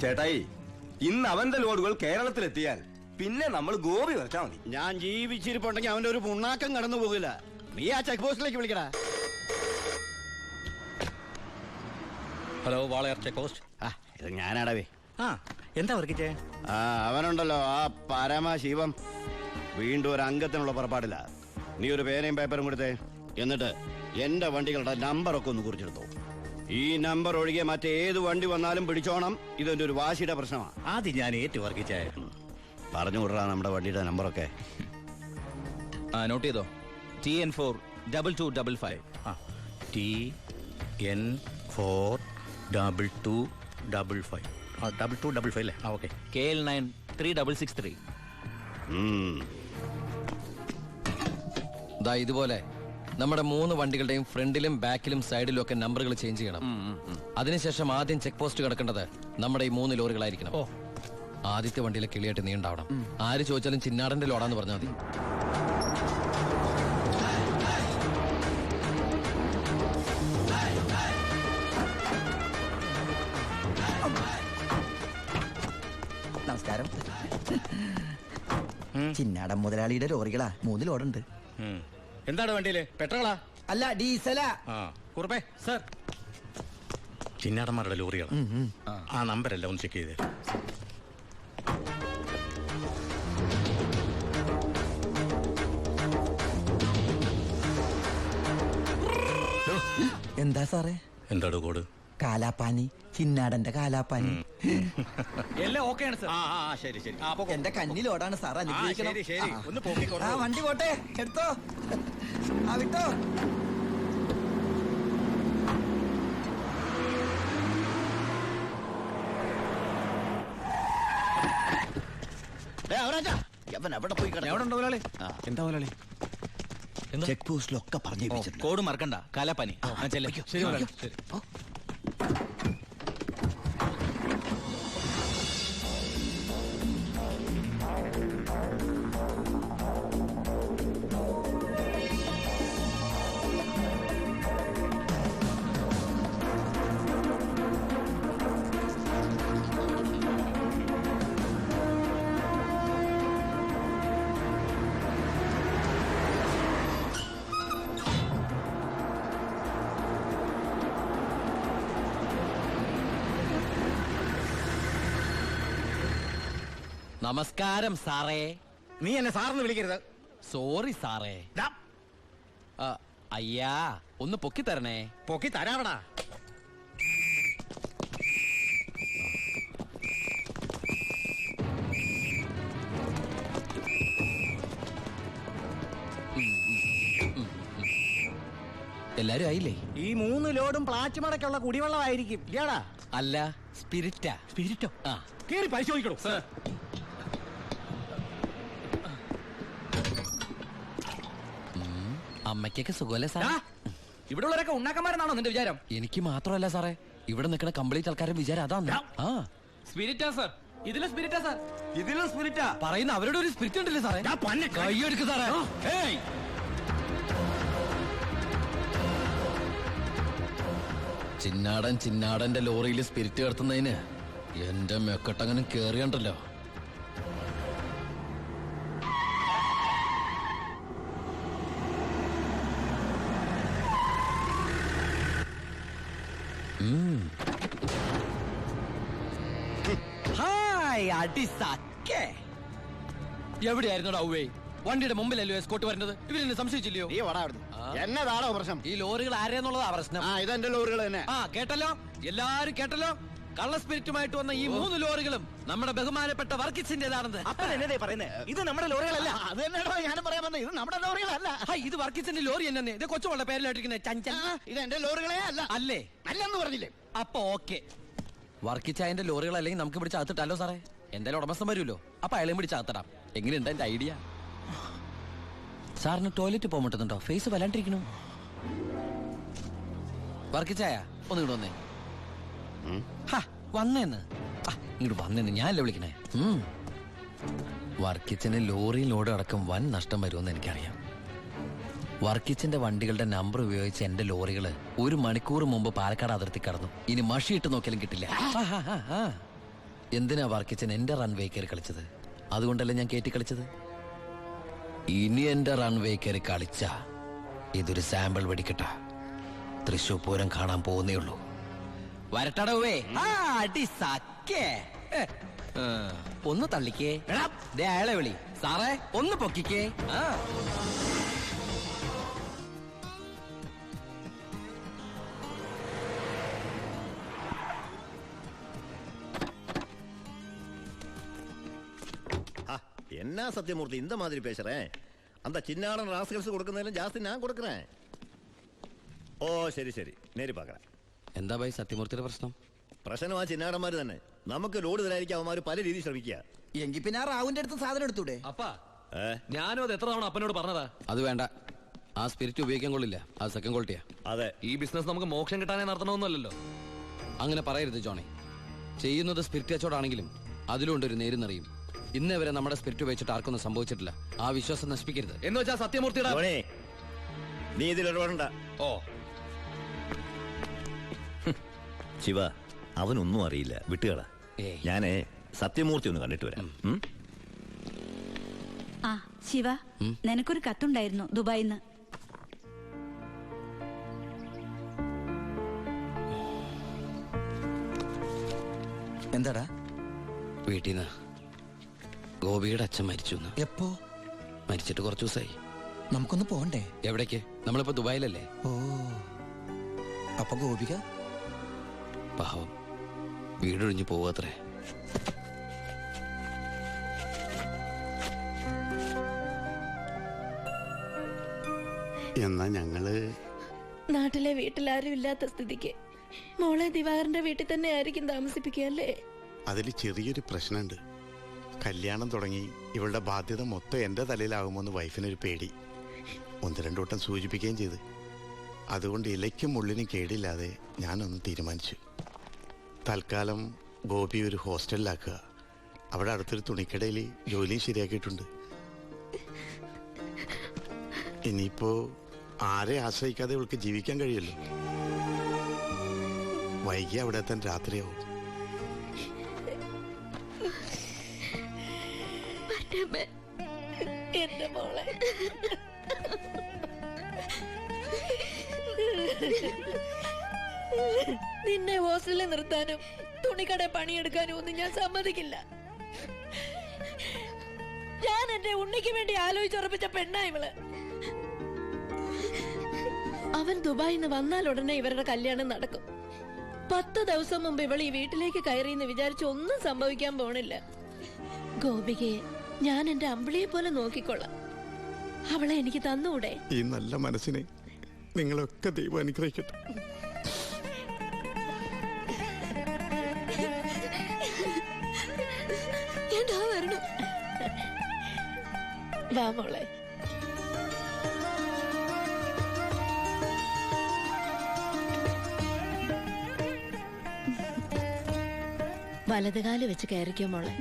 ചേട്ടായി, ഇന്ന് അവന്റെ ലോഡുകൾ കേരളത്തിലെത്തിയാൽ പിന്നെ നമ്മൾ ഗോപി വരച്ചാ മതി. ഞാൻ ജീവിച്ചിരിപ്പുണ്ടെങ്കിൽ അവന്റെ ഒരു പുണ്ണാക്കം കടന്നു പോകില്ല. നീ ആ ചെക്ക് പോസ്റ്റിലേക്ക് വിളിക്കടാ. Hello, Walayar check post. ഇത് ഞാനാടവേ. എന്താ വർക്കിച്ചേ? അവനുണ്ടല്ലോ ആ പരമശിവം, വീണ്ടും ഒരു അംഗത്തിനുള്ള പുറപ്പാടില്ല. നീ ഒരു പേനയും പേപ്പറും കൊടുത്തേ. എന്നിട്ട് എന്റെ വണ്ടികളുടെ നമ്പറൊക്കെ ഒന്ന് കുറിച്ചെടുത്തോ. ഈ നമ്പർ ഒഴികെ മറ്റേത് വണ്ടി വന്നാലും പിടിച്ചോണം. ഇതെന്റെ ഒരു വാശിയുടെ പ്രശ്നമാണ്. ആദ്യം ഞാൻ ഏറ്റു വർക്കിച്ചേ. പറഞ്ഞു വിടറാ നമ്മുടെ വണ്ടിയുടെ നമ്പറൊക്കെ. നോട്ട് ചെയ്തോ. TN4 2255. TN4 2255. 2255 അല്ലേ? ഓക്കെ. KL9 3663. ഇതുപോലെ നമ്മുടെ 3 വണ്ടികളുടെയും ഫ്രണ്ടിലും ബാക്കിലും സൈഡിലും ഒക്കെ നമ്പറുകൾ ചേഞ്ച് ചെയ്യണം. അതിനുശേഷം ആദ്യം ചെക്ക് പോസ്റ്റ് കിടക്കേണ്ടത് നമ്മുടെ ഈ 3 ലോറികളായിരിക്കണം. ആദ്യത്തെ വണ്ടിയിലെ കിളിയായിട്ട് നീ ഉണ്ടാവണം. ആര് ചോദിച്ചാലും ചിന്നാടന്റെ ലോഡാന്ന് പറഞ്ഞാൽ മതി. നമസ്കാരം. ചിന്നാടൻ മുതലാളിയുടെ ലോറികളാ, 3 ലോഡുണ്ട്. എന്താണ് വണ്ടിയില്? പെട്രോളാ? അല്ല, ഡീസലാ. കുറുപ്പേ സർ, ചിന്നാടന്മാരുടെ ലോറിയാണ്. ആ നമ്പരല്ല ഒന്ന് ചെക്ക് ചെയ്തേ. എന്താ സാറേ? എന്താണ് കോഡ്? കാലാപ്പാനി, ചിന്നാടന്റെ കാലാപ്പാനി. എല്ലാം ഓക്കെയാണ് സർ. ശരി ശരി. എന്റെ കന്നിലോടാണ് സാർ, അനുഗ്രഹിക്കണം. ഒന്ന് പോക്കിക്കോ. വണ്ടി പോട്ടെ, എടുത്തോ. വിട്ടോ. ചെക്ക് പോസ്റ്റിലൊക്കെ പറഞ്ഞു. കോഡ് മറക്കണ്ട. കാലാപ്പാനി. ശരി മുതലാളി. ശരി. നമസ്കാരം സാറേ. നീ എന്നെ സാറെന്ന് വിളിക്കരുത്. സോറി സാറേ. അയ്യാ, ഒന്ന് പൊക്കി തരണേ. പൊക്കി തരാവടാ. എല്ലാരും ആയില്ലേ? ഈ 3 ലോഡും പ്ലാച്ചിമടക്കുള്ള കുടിവെള്ളമായിരിക്കും. ഇയാടാ? അല്ല, സ്പിരിറ്റാ. സ്പിരിറ്റോ? ആ, കേറി പരിശോധിക്കണോ സർ? അമ്മയ്ക്കൊക്കെ സുഖമല്ലേ സാർ? ഇവിടെ ഉള്ളവരൊക്കെ ഉണ്ണാക്കന്മാരെന്നാണോ നിന്റെ വിചാരം? എനിക്ക് മാത്രമല്ല സാറേ, ഇവിടെ നിൽക്കുന്ന കംപ്ലീറ്റ് ആൾക്കാരുടെ വിചാരം അതാണ്. സ്പിരിറ്റാ സർ. ഇതിലെ സ്പിരിറ്റാ സർ. ഇതിലും സ്പിരിറ്റാ പറയുന്ന അവരുടെ ഒരു സ്പിരിറ്റ് ഉണ്ടല്ലേ സാറേ? കൈയെടുക്ക് സാറേ. ചിന്നാടന്റെ ലോറിയിൽ സ്പിരിറ്റ് കടത്തുന്നതിന് എന്റെ മെക്കട്ടങ്ങനെ കേറിയണ്ടല്ലോ. എവിടെയായിരുന്നു ഔവേ? വണ്ടിയുടെ മുമ്പിലല്ലോ എസ്കോട്ട് വരുന്നത്. ഇവരെന്നെ സംശയിച്ചില്ലയോ? എന്നതാണോ പ്രശ്നം? ഈ ലോറികൾ ആരെന്നുള്ളതാ പ്രശ്നം. ഇതെന്റെ ലോറികൾ തന്നെ. കേട്ടല്ലോ, എല്ലാരും കേട്ടല്ലോ. കള്ള സ്പിരിറ്റുമായിട്ട് വന്ന ഈ 3 ലോറികളും നമ്മുടെ ബഹുമാനപ്പെട്ട വർക്കിച്ചിന്റേതാണെന്ന്. ഇത് നമ്മുടെ ലോറികളല്ല. അത് തന്നെയാണോ ഞാനും പറയാൻ വന്നത്. ഇത് നമ്മുടെ ലോറികളല്ല. ഇത് വർക്കിച്ചിന്റെ ലോറി തന്നെ. ഇത് കൊച്ചുവളുടെ പേരിലായിട്ടിരിക്കുന്നത് ചഞ്ചൽ. ഇത് എന്റെ ലോറികളെ അല്ല. അല്ലേ? അല്ലെന്ന് പറഞ്ഞില്ലേ? അപ്പൊ ഓക്കെ. വർക്കിച്ചായന്റെ ലോറികളല്ലെങ്കിൽ നമുക്ക് പിടിച്ച് അകത്തിട്ടല്ലോ സാറേ. എന്തായാലും ഉടമസ്ഥൻ വരുമല്ലോ. അപ്പൊ അയാളെയും പിടിച്ച് അകത്തിടാം. എങ്ങനെയുണ്ട് എന്റെ ഐഡിയ? സാറിന് ടോയ്ലറ്റ് പോകാൻ പറ്റുന്നുണ്ടോ? ഫേസ് വല്ലാണ്ടിരിക്കണു. വർക്കിച്ചായ ഒന്ന് ഇങ്ങോട്ട് വന്നേ. വന്നേന്ന് ഇങ്ങോട്ട് വന്നേന്ന് ഞാനല്ലേ വിളിക്കണേ. വർക്കിച്ചന് ലോറിയിൽ ലോഡ് അടക്കം വൻ നഷ്ടം വരുമെന്ന് എനിക്കറിയാം. വർക്കിച്ചിന്റെ വണ്ടികളുടെ നമ്പർ ഉപയോഗിച്ച് എന്റെ ലോറികള് 1 മണിക്കൂർ മുമ്പ് പാലക്കാട് അതിർത്തി കടന്നു. ഇനി മഷിയിട്ട് നോക്കിയാലും കിട്ടില്ല. എന്തിനാ വർക്കിച്ചൻ എന്റെ റൺവേ കയറി കളിച്ചത്? അതുകൊണ്ടല്ലേ ഞാൻ കയറ്റി കളിച്ചത്. ഇനി എന്റെ റൺവേ കയറി കളിച്ച ഇതൊരു സാമ്പിൾ വെടിക്കട്ട. തൃശൂർ പൂരം കാണാൻ പോകുന്നേ ഉള്ളൂ. വരട്ടടവേ. ആ അടി സക്കേ. ഒന്ന് തള്ളിക്കേ. ദേ അയാളെ വിളി. സാറേ ഒന്ന് പൊക്കിക്കേ. ആ என்ன சத்தியமூர்த்தி இந்த மாதிரி பேசுறேன்? அந்த சின்னாடன் ராஸ்கல்ஸ் கொடுക്കുന്നതിലും ஜாஸ்தி நான் கொடுக்குறேன். ഓ ശരി ശരി, നേരി പാക്കറ. എന്താ ഭായി സത്യമൂർത്തിയുടെ പ്രശ്നം? പ്രശ്നം ആ ചിന്നാടന്മാര് തന്നെ. നമുക്ക് ലോഡ് തരായിരിക്കും അവന്മാര് പല രീതിയിൽ ശ്രമിക്കുക. എങ്കിൽ പിന്നെ ആ റാവുന്റെ അടുത്ത് സാധനം എടുത്തൂടെ? അപ്പാ ഞാനും അത് എത്ര തവണ അപ്പനോട് പറഞ്ഞതാ. അത് വേണ്ട. ആ സ്പിരിറ്റ് ഉപയോഗിക്കാൻ കൊള്ളില്ല. അത് സെക്കൻഡ് ക്വാളിറ്റിയാ. അതെ, ഈ ബിസിനസ് നമുക്ക് മോക്ഷം കിട്ടാനേ നടത്തണമെന്നല്ലോ. അങ്ങനെ പറയരുത് ജോണി. ചെയ്യുന്നത് സ്പിരിറ്റ് കച്ചവടാണെങ്കിലും അതിലുണ്ടൊരു നേരുന്നറിയും. ഇന്നേ വരെ നമ്മുടെ സ്പിരിറ്റ് ഉപയോഗിച്ചിട്ട് ആർക്കൊന്നും സംഭവിച്ചിട്ടില്ല. ആ വിശ്വാസം നശിപ്പിക്കരുത്. എന്ന് വെച്ചാ സത്യമൂർത്തിയുടെ ധോണി, നീ ഇതിൽ ഇടപെടണ്ട. ഓ ശിവ, അവനൊന്നും അറിയില്ല, വിട്ടുകള. ഏയ്. ഞാനേ സത്യമൂർത്തി ഒന്ന് കണ്ടിട്ട് വരാം. ആ ശിവ, നിനക്കൊരു കത്തുണ്ടായിരുന്നു ദുബായിന്ന്. എന്താടാ? വീട്ടിൽ നിന്ന് ഗോപിയുടെ അച്ഛൻ മരിച്ചു. എപ്പോ? മരിച്ചിട്ട് കുറച്ചു ദിവസമായി. നമുക്കൊന്ന് പോണ്ടേ? എവിടേക്ക്? നമ്മളിപ്പോ ദുബായിലല്ലേ. ഓ, അപ്പൊ ഗോപിക പാവം വീടൊഴിഞ്ഞു പോവാത്രേ. എന്നാ ഞങ്ങള് നാട്ടിലെ വീട്ടിലാരും ഇല്ലാത്ത സ്ഥിതിക്ക് മോളെ ദിവാകരന്റെ വീട്ടിൽ തന്നെ ആയിരിക്കും താമസിപ്പിക്കുകയല്ലേ? അതിൽ ചെറിയൊരു പ്രശ്നമുണ്ട്. കല്യാണം തുടങ്ങി ഇവളുടെ ബാധ്യത മൊത്തം എൻ്റെ തലയിലാകുമെന്ന് വൈഫിനൊരു പേടി. 1-2 വട്ടം സൂചിപ്പിക്കുകയും ചെയ്ത്. അതുകൊണ്ട് ഇലയ്ക്കും മുള്ളിനും കേടില്ലാതെ ഞാനൊന്ന് തീരുമാനിച്ചു. തൽക്കാലം ഗോപി ഒരു ഹോസ്റ്റലിലാക്കുക. അവിടെ അടുത്തൊരു തുണിക്കടയിൽ ജോലിയും ശരിയാക്കിയിട്ടുണ്ട്. ഇനിയിപ്പോ ആരെ ആശ്രയിക്കാതെ ഇവൾക്ക് ജീവിക്കാൻ കഴിയല്ലോ. വൈകി അവിടെ എത്താൻ രാത്രിയാവും. എന്റെ മോളെ നിന്നെ ഹോസ്റ്റലിൽ നിർത്താനും തുണിക്കട പണിയെടുക്കാനും ഒന്നും ഞാൻ സമ്മതിക്കില്ല. ഞാൻ എന്റെ ഉണ്ണിക്ക് വേണ്ടി ആലോചിച്ചുറപ്പിച്ച പെണ്ണാ ഇവള്. അവൻ ദുബായിന്ന് വന്നാൽ ഉടനെ ഇവരുടെ കല്യാണം നടക്കും. 10 ദിവസം മുമ്പ് ഇവൾ ഈ വീട്ടിലേക്ക് കയറിയെന്ന് വിചാരിച്ച് ഒന്നും സംഭവിക്കാൻ പോണില്ല. ഗോപികയെ ഞാൻ എന്റെ അമ്പിളിയെ പോലെ നോക്കിക്കൊള്ളാം. അവളെ എനിക്ക് തന്നൂടെ? ഈ നല്ല മനസ്സിനെ നിങ്ങളൊക്കെ ദൈവം അനുഗ്രഹിക്കട്ടെ. എന്താ വരണം? വാ മോളെ. വലതുകാല് വെച്ച് കയറിക്കോ മോളെ.